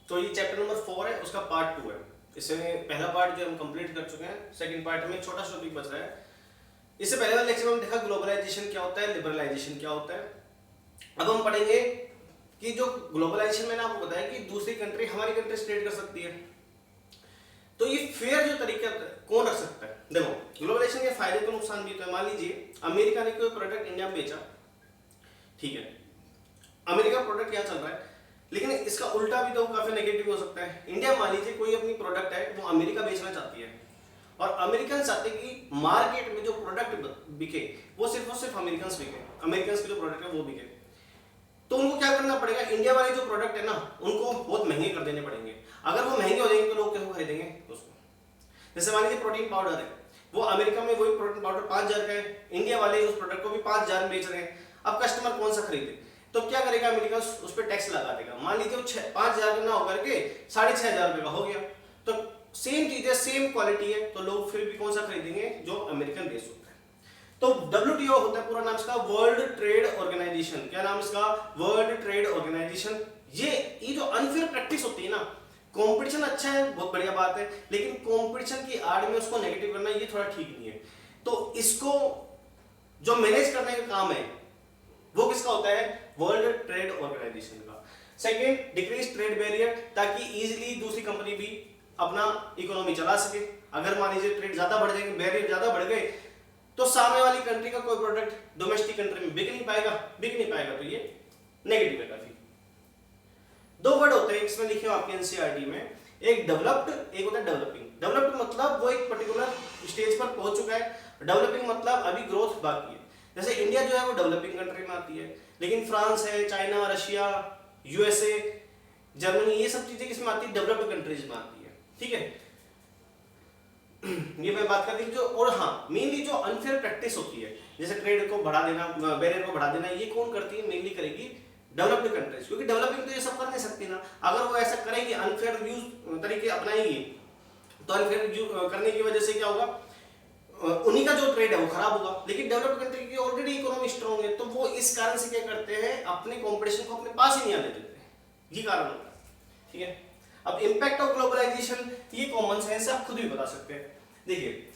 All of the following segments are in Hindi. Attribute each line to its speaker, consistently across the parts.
Speaker 1: तो ये चैप्टर नंबर 4 है, उसका पार्ट 2 है। इसमें पहला पार्ट जो हम कंप्लीट कर चुके हैं, सेकंड पार्ट में छोटा सा टॉपिक बच रहा है। इससे पहले वाले लेक्चर में हम देखा ग्लोबलाइजेशन क्या होता है, लिबरलाइजेशन क्या होता है। अब हम पढ़ेंगे कि जो ग्लोबलाइजेशन मैंने आपको बताया कि दूसरी कंट्री हमारी कंट्री से ट्रेड कर सकती है, तो ये फेयर जो तरीका कौन रख सकता है। देखो ग्लोबलाइजेशन के फायदे तो नुकसान भी तो है। मान लीजिए अमेरिका ने कोई प्रोडक्ट इंडिया में बेचा, ठीक है, अमेरिका प्रोडक्ट यहाँ चल रहा है, लेकिन इसका उल्टा भी तो काफी नेगेटिव हो सकता है। इंडिया मान लीजिए कोई अपनी प्रोडक्ट है वो अमेरिका बेचना चाहती है, और अमेरिकन चाहते हैं कि मार्केट में जो प्रोडक्ट बिके वो सिर्फ अमेरिकन बिके, अमेरिकन के जो प्रोडक्ट है वो बिके। तो उनको क्या करना पड़ेगा, इंडिया वाले जो प्रोडक्ट है ना उनको बहुत महंगे कर देने पड़ेंगे। अगर वो महंगे हो जाएंगे तो लोग क्यों खरीदेंगे उसको। जैसे मान लीजिए प्रोटीन पाउडर है, वो अमेरिका में वही प्रोटीन पाउडर 5,000 का है, इंडिया वाले उस प्रोडक्ट को भी 5,000 में बेच रहे हैं। अब कस्टमर कौन सा खरीदे, तो क्या करेगा अमेरिका, उस पर टैक्स लगा देगा। मान लीजिए वो 5,000 का ना होकर के 6,500 रुपए का हो गया, तो सेम चीज है, सेम क्वालिटी है, तो लोग फिर भी कौन सा खरीदेंगे, जो अमेरिकन बेस्ड होता है। तो WTO होता है, पूरा नाम इसका वर्ल्ड ट्रेड ऑर्गेनाइजेशन। क्या नाम इसका, वर्ल्ड ट्रेड ऑर्गेनाइजेशन। ये जो अनफेयर प्रैक्टिस होती है ना, कंपटीशन अच्छा है, बहुत बढ़िया बात है, लेकिन कंपटीशन की आड़ में उसको नेगेटिव करना ये थोड़ा ठीक नहीं है। तो इसको जो मैनेज करने का काम है वो किसका होता है, वर्ल्ड ट्रेड ऑर्गेनाइजेशन का। सेकंड, डिक्रीज ट्रेड बैरियर, ताकि इजीली दूसरी कंपनी भी अपना इकोनॉमी चला सके। अगर मान लीजिए ट्रेड ज्यादा बढ़ जाएंगे, बैरियर ज्यादा बढ़ गए, तो सामने वाली कंट्री का कोई प्रोडक्ट डोमेस्टिक कंट्री में बिक नहीं पाएगा, तो ये नेगेटिव है काफी। दो वर्ड होते हैं इसमें लिखे हो आपके एनसीईआरटी में, एक डेवलप्ड, एक होता है डेवलपिंग। डेवलप्ड मतलब वो एक पर्टिकुलर स्टेज पर पहुंच चुका है, डेवलपिंग मतलब अभी ग्रोथ बाकी है। जैसे इंडिया जो है वो डेवलपिंग कंट्री में आती है, लेकिन फ्रांस है, चाइना, रशिया, यूएसए, जर्मनी, ये सब चीजें किसमें आती है, डेवलप्ड कंट्रीज में आती है, ठीक है। ये मैं बात करती हूँ जो, और हाँ मेनली जो अनफेयर प्रैक्टिस होती है, जैसे ट्रेड को बढ़ा देना, बैरियर को बढ़ा देना, ये कौन करती है, मेनली करेगी डेवलप्ड कंट्रीज, क्योंकि डेवलपिंग तो ये सब कर नहीं सकती ना। अगर वो ऐसा करेगी, अनफेयर यूज तरीके अपनाएगी, तो अनफेयर करने की वजह से क्या होगा, उन्हीं का जो ट्रेड है वो खराब होगा। लेकिन डेवलप्ड कंट्री की ऑलरेडी इकोनॉमी स्ट्रांग है, तो वो इस कारण से क्या करते हैं, अपने कंपटीशन को अपने पास ही नहीं आने देते, ये कारण होता है, ठीक है। अब इंपैक्ट ऑफ ग्लोबलाइजेशन, ये कॉमन सेंस है, आप खुद भी बता सकते हैं। देखिए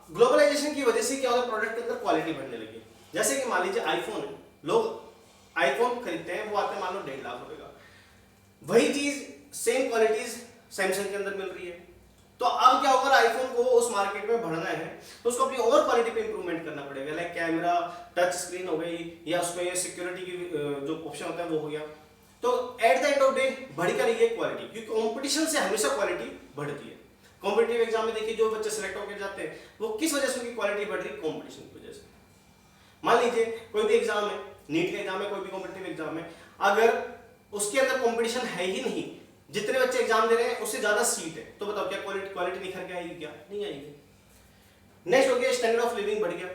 Speaker 1: ग्लोबलाइजेशन की वजह से क्या होता है, प्रोडक्ट के अंदर क्वालिटी बढ़ने लगी। जैसे कि मान लीजिए आईफोन है, लोग आईफोन खरीदते हैं, वो आते हैं मान लो 1.5 लाख रुपए का, वही चीज सेम क्वालिटीज सैमसंग के अंदर मिल रही है। तो अब क्या होगा, आईफोन को उस मार्केट में बढ़ना है तो उसको अपनी और क्वालिटी पे इंप्रूवमेंट करना पड़ेगा, लाइक कैमरा, टच स्क्रीन हो गई, या उसमें सिक्योरिटी की जो ऑप्शन होता है वो हो गया। तो at the end of day बढ़ कर ये क्वालिटी, क्योंकि कंपटीशन से हमेशा क्वालिटी बढ़ती है। कॉम्पिटिटिव एग्जाम में देखिए जो बच्चे सेलेक्ट होकर जाते हैं वो किस वजह से उनकी क्वालिटी बढ़ रही है, कॉम्पिटिशन की वजह से। मान लीजिए कोई भी एग्जाम है, नीट का एग्जाम है, कोई भी कॉम्पिटिटिव एग्जाम है, अगर उसके अंदर कंपटीशन है ही नहीं, जितने बच्चे एग्जाम दे रहे हैं उससे ज्यादा सीट है, तो बताओ क्या क्वालिटी निखर के आएगी, क्या नहीं आएगी। नेक्स्ट हो गया स्टैंडर्ड ऑफ लिविंग बढ़ गया।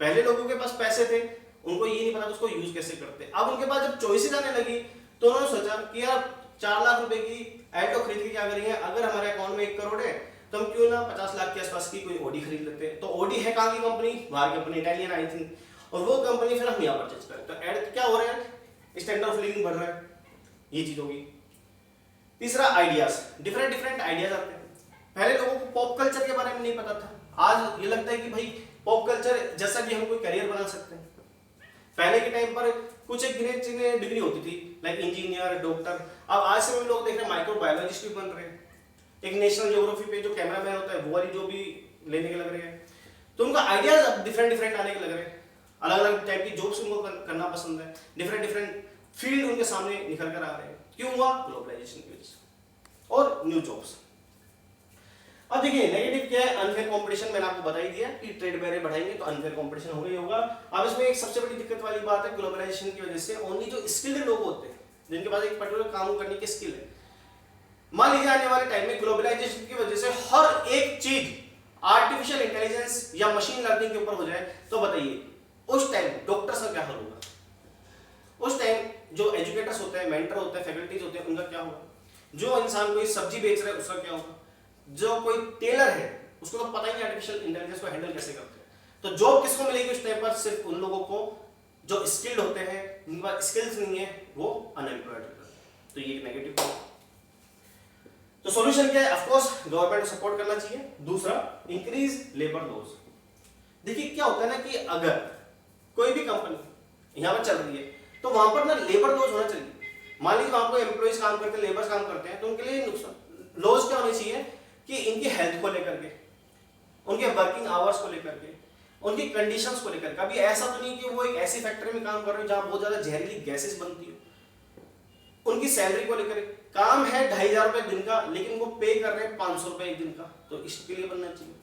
Speaker 1: पहले लोगों के पास पैसे थे, उनको ये नहीं पता था उसको यूज कैसे करते। अब उनके पास जब चॉइसेस आने लगी तो उन्होंने सोचा कि यार 4 लाख रुपए की एल्टो खरीद के क्या करेंगे, अगर हमारे अकाउंट में 1 करोड़ है तो हम क्यों ना 50 लाख के आसपास की कोई ऑडी खरीद लेते हैं। तो ऑडी है कहाँ की कंपनी, बाहर की कंपनी, इटालियन आई थिंक, और वो कंपनी फिर हम यहाँ परचेज करें। तो एड क्या हो रहा है, स्टैंडर्ड ऑफ लिविंग बढ़ रहा है, ये चीज होगी। तीसरा आइडियाज, डिफरेंट आइडियाज आते हैं। पहले लोगों को पॉप कल्चर के बारे में नहीं पता था, आज ये लगता है कि भाई पॉप कल्चर जैसा भी हम कोई करियर बना सकते हैं। पहले के टाइम पर कुछ एक गिने चुने डिग्री होती थी, लाइक इंजीनियर, डॉक्टर। अब आज से लोग देख रहे हैं माइक्रोबायोलॉजिस्ट भी बन रहे हैं। एक नेशनल ज्योग्राफी पे जो कैमरामैन होता है वो वाली जो भी लेने के लग रहे हैं। तो उनका आइडियाज अब डिफरेंट आने के लग रहे हैं, अलग अलग टाइप की जॉब्स उनको करना पसंद है, डिफरेंट फील्ड उनके सामने निकल कर आ रहे हैं। क्यों हुआ, ग्लोबलाइजेशन की वजह से और न्यू जॉब्स। अब देखिए नेगेटिव क्या है, अनफेयर कंपटीशन। मैंने आपको बता ही दिया कि ट्रेड बैरियर बढ़ाएंगे तो अनफेयर कंपटीशन होगा ही होगा। अब इसमें एक सबसे बड़ी दिक्कत वाली बात है, ग्लोबलाइजेशन की वजह से ओनली जो स्किल्ड लोग होते हैं, जिनके पास एक पर्टिकुलर काम करने की स्किल है, मान लीजिए आने वाले टाइम में ग्लोबलाइजेशन की वजह से हर एक चीज आर्टिफिशियल इंटेलिजेंस या मशीन लर्निंग के ऊपर हो जाए, तो बताइए उस टाइम डॉक्टर्स का क्या हाल होगा, उस टाइम जो एजुकेटर्स होते हैं, मेंटर होते हैं, फैकल्टीज होते हैं, उनका क्या होगा, जो इंसान कोई सब्जी बेच रहा है उसका क्या होगा, जो कोई टेलर है उसको तो पता ही नहीं आर्टिफिशियल इंटेलिजेंस को हैंडल कैसे करते हैं। तो जॉब किसको मिलेगी उस टाइम पर, सिर्फ उन लोगों को जो स्किल्ड होते हैं, जिनके पास स्किल्स नहीं है वो अनएम्प्लॉयड होते हैं। तो ये एक नेगेटिव तो सॉल्यूशन क्या है? ऑफ कोर्स गवर्नमेंट को सपोर्ट करना चाहिए। दूसरा, इंक्रीज लेबर लॉज। देखिए क्या होता है ना कि अगर कोई भी कंपनी यहाँ पर चल रही है तो वहां पर ना लेबर लॉज होना चाहिए। मान लीजिए वहां पर एम्प्लॉइज काम करते हैं, लेबर्स काम करते हैं, तो उनके लिए नुकसान लॉज क्या होने चाहिए कि इनकी हेल्थ को लेकर के, उनके वर्किंग आवर्स को लेकर के, उनकी कंडीशंस को लेकर। कभी ऐसा तो नहीं कि वो एक ऐसी फैक्ट्री में काम कर रहे हो जहां बहुत ज्यादा जहरीली गैसेस बनती हो। उनकी सैलरी को लेकर, काम है 2500 रुपए दिन का, लेकिन वो पे कर रहे हैं 500 रुपए एक दिन का, तो इसके लिए बनना चाहिए।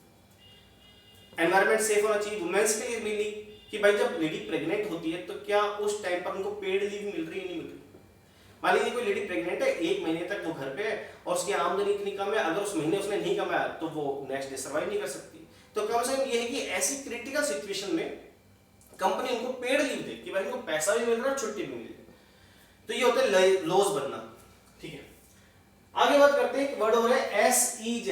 Speaker 1: एनवायरमेंट सेफ होना चाहिए वुमेन्स के लिए मिली कि भाई जब लेडी प्रेग्नेंट होती है तो क्या उस टाइम पर उनको पेड लीव मिल रही है, नहीं मिल रही। मान लीजिए कोई लेडी प्रेग्नेंट है, 1 महीने तक वो घर पे है और उसकी आमदनी इतनी कम है, अगर उस महीने उसने नहीं कमाया तो वो नेक्स्ट डे सर्वाइव नहीं कर सकती। तो कम से कम ये है कि ऐसी क्रिटिकल सिचुएशन में कंपनी उनको पेड लीव दे कि भाई उनको पैसा भी मिल रहा है, छुट्टी भी मिल रही है। तो ये होता है लॉज बनना। ठीक है, आगे बात करते हैं, एक वर्ड हो रहा है SEZ।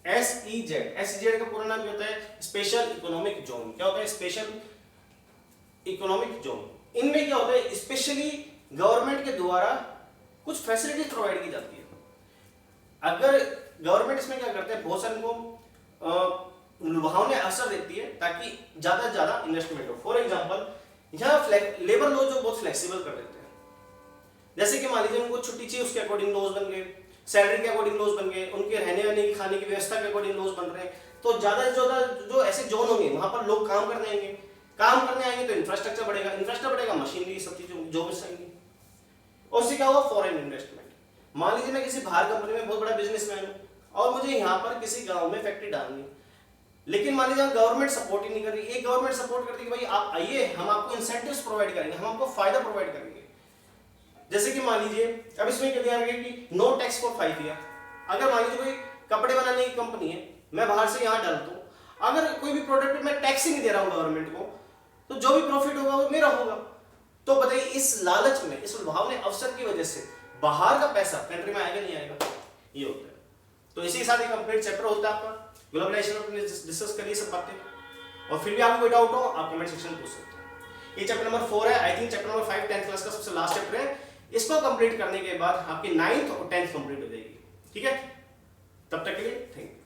Speaker 1: SEZ का पूरा नाम क्या होता है? Special economic zone. क्या होता है स्पेशल इकोनॉमिक जोन? इनमें क्या होता है, स्पेशली गवर्नमेंट के द्वारा कुछ फैसिलिटीज प्रोवाइड की जाती है। अगर गवर्नमेंट इसमें क्या करते हैं, बहुत सारे को लुभावने अवसर देती है ताकि ज्यादा से ज्यादा इन्वेस्टमेंट हो। फॉर एग्जांपल, यहाँ लेबर लॉ जो बहुत फ्लेक्सिबल कर देते हैं, जैसे कि मान लीजिए उनको छुट्टी चाहिए, उसके अकॉर्डिंग लॉज बन गए, सैलरी के अकॉर्डिंग लॉज बन गए, उनके रहने वहने की खाने की व्यवस्था के अकॉर्डिंग लॉज बन रहे हैं। तो ज्यादा से ज्यादा जो ऐसे जोन होंगे वहां पर लोग काम करने आएंगे, काम करने आएंगे तो इंफ्रास्ट्रक्चर बढ़ेगा, इंफ्रास्ट्रक्चर बढ़ेगा, मशीनरी सब चीजें जो भी आएंगी। और उससे क्या हुआ, फॉरेन इन्वेस्टमेंट। मान लीजिए मैं किसी बाहर कंपनी में बहुत बड़ा बिजनेसमैन हूँ और मुझे यहाँ पर किसी गांव में फैक्ट्री डालनी, लेकिन मान लीजिए गवर्नमेंट सपोर्ट ही नहीं कर रही। एक गवर्नमेंट सपोर्ट करती है कि भाई आप आइए, हम आपको इंसेंटिव्स प्रोवाइड करेंगे, हम आपको फायदा प्रोवाइड करेंगे। जैसे कि मान लीजिए अब इसमें क्या ध्यान रखें कि नो टैक्स फॉर 5 ईयर। अगर मान लीजिए कोई कपड़े बनाने की कंपनी है, मैं बाहर से यहाँ डालता हूँ, अगर कोई भी प्रोडक्ट पे मैं टैक्स ही नहीं दे रहा हूँ गवर्नमेंट को, तो जो भी प्रॉफिट होगा वो मेरा होगा। तो बताइए इस लालच में, इस लुभावने अवसर की वजह से बाहर का पैसा कंट्री में आएगा नहीं आएगा, ये होता है। तो इसी के साथ एक कंप्लीट चैप्टर होता है आपका ग्लोबलाइजेशन पर डिस्कस करिए सब बातें। और फिर भी आपको कोई डाउट हो आप कमेंट सेक्शन में पूछ सकते हैं। ये चैप्टर नंबर 4 है, I think chapter number 5 10th class का सबसे लास्ट चैप्टर है। इसको कंप्लीट करने के बाद आपकी 9th और 10th कंप्लीट हो जाएगी। ठीक है, तब तक के लिए थैंक यू।